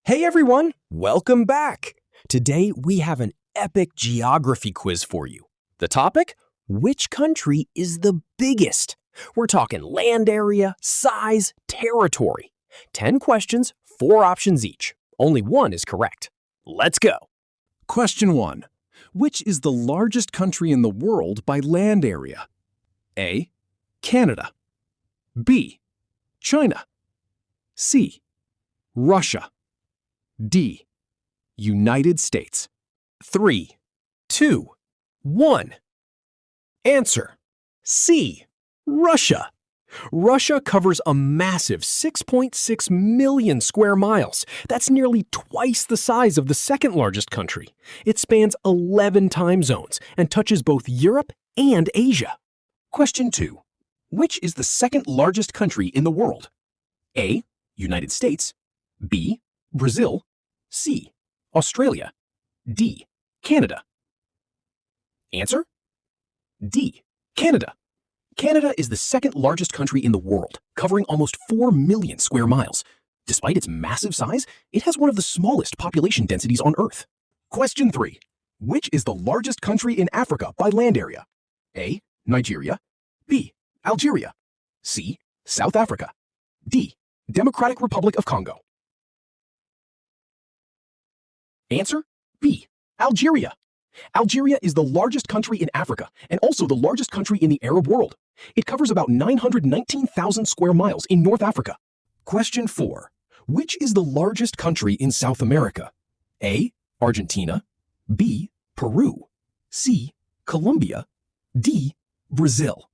Hey everyone, welcome back. Today we have an epic geography quiz for you. The topic? Which country is the biggest? We're talking land area, size, territory. 10 questions, 4 options each. Only one is correct. Let's go. Question 1. Which is the largest country in the world by land area? A. Canada. B. China. C. Russia. D. United States. 3, 2, 1. Answer: C. Russia. Russia covers a massive 6.6 million square miles. That's nearly twice the size of the second largest country. It spans 11 time zones and touches both Europe and Asia. Question 2. Which is the second largest country in the world? A. United States. B. Brazil. C. Australia. D. Canada. Answer: D. Canada. Canada is the second largest country in the world, covering almost 4 million square miles. Despite its massive size, it has one of the smallest population densities on Earth. Question 3. Which is the largest country in Africa by land area? A. Nigeria. B. Algeria. C. South Africa. D. Democratic Republic of Congo. Answer: B. Algeria. Algeria is the largest country in Africa and also the largest country in the Arab world. It covers about 919,000 square miles in North Africa. Question 4. Which is the largest country in South America? A. Argentina. B. Peru. C. Colombia. D. Brazil.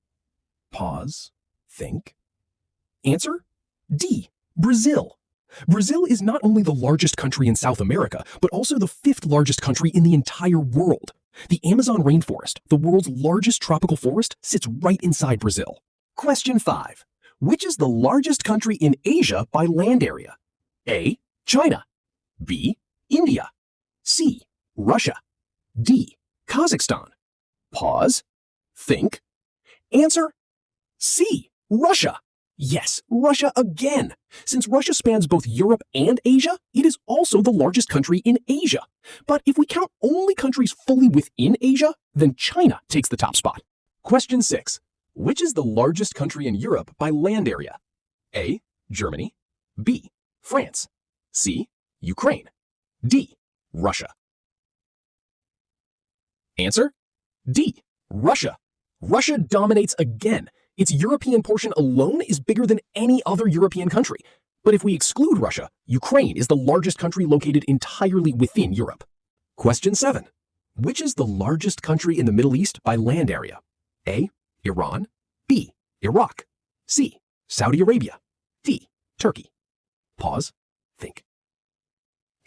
Pause. Think. Answer: D. Brazil. Brazil is not only the largest country in South America, but also the 5th largest country in the entire world. The Amazon rainforest, the world's largest tropical forest, sits right inside Brazil. Question 5. Which is the largest country in Asia by land area? A. China. B. India. C. Russia. D. Kazakhstan. Pause. Think. Answer: C. Russia. Yes, Russia again. Since Russia spans both Europe and Asia, it is also the largest country in Asia. But if we count only countries fully within Asia, then China takes the top spot. Question 6. Which is the largest country in Europe by land area? A. Germany. B. France. C. Ukraine. D. Russia. Answer: D. Russia. Russia dominates again. Its European portion alone is bigger than any other European country. But if we exclude Russia, Ukraine is the largest country located entirely within Europe. Question 7. Which is the largest country in the Middle East by land area? A. Iran. B. Iraq. C. Saudi Arabia. D. Turkey. Pause. Think.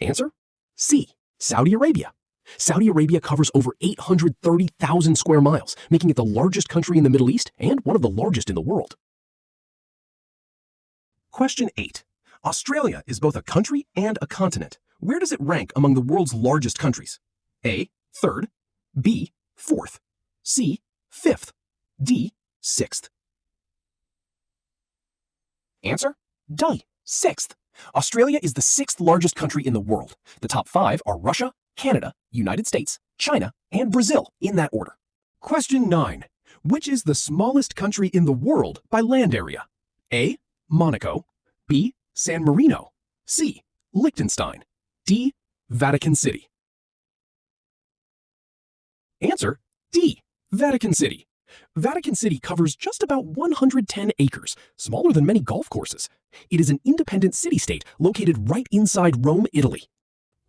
Answer: C. Saudi Arabia. Saudi Arabia covers over 830,000 square miles, making it the largest country in the Middle East and one of the largest in the world. Question 8. Australia is both a country and a continent. Where does it rank among the world's largest countries? A. 3rd. B. 4th. C. 5th. D. 6th. Answer: D. 6th. Australia is the 6th largest country in the world. The top 5 are Russia, Canada, United States, China, and Brazil in that order. Question 9. Which is the smallest country in the world by land area? A. Monaco. B. San Marino. C. Liechtenstein. D. Vatican City. Answer: D. Vatican City. Vatican City covers just about 110 acres, smaller than many golf courses. It is an independent city-state located right inside Rome, Italy.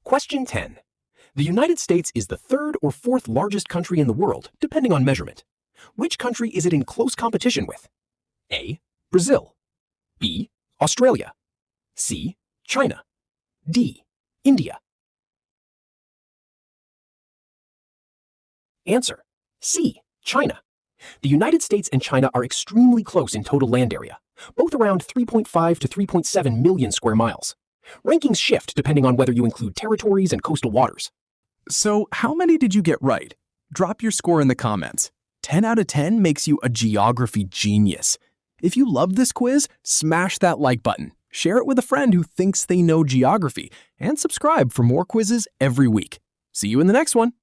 Question 10. The United States is the 3rd or 4th largest country in the world, depending on measurement. Which country is it in close competition with? A. Brazil. B. Australia. C. China. D. India. Answer: C. China. The United States and China are extremely close in total land area, both around 3.5 to 3.7 million square miles. Rankings shift depending on whether you include territories and coastal waters. So how many did you get right? Drop your score in the comments. 10 out of 10 makes you a geography genius. If you loved this quiz, smash that like button. Share it with a friend who thinks they know geography, and subscribe for more quizzes every week. See you in the next one.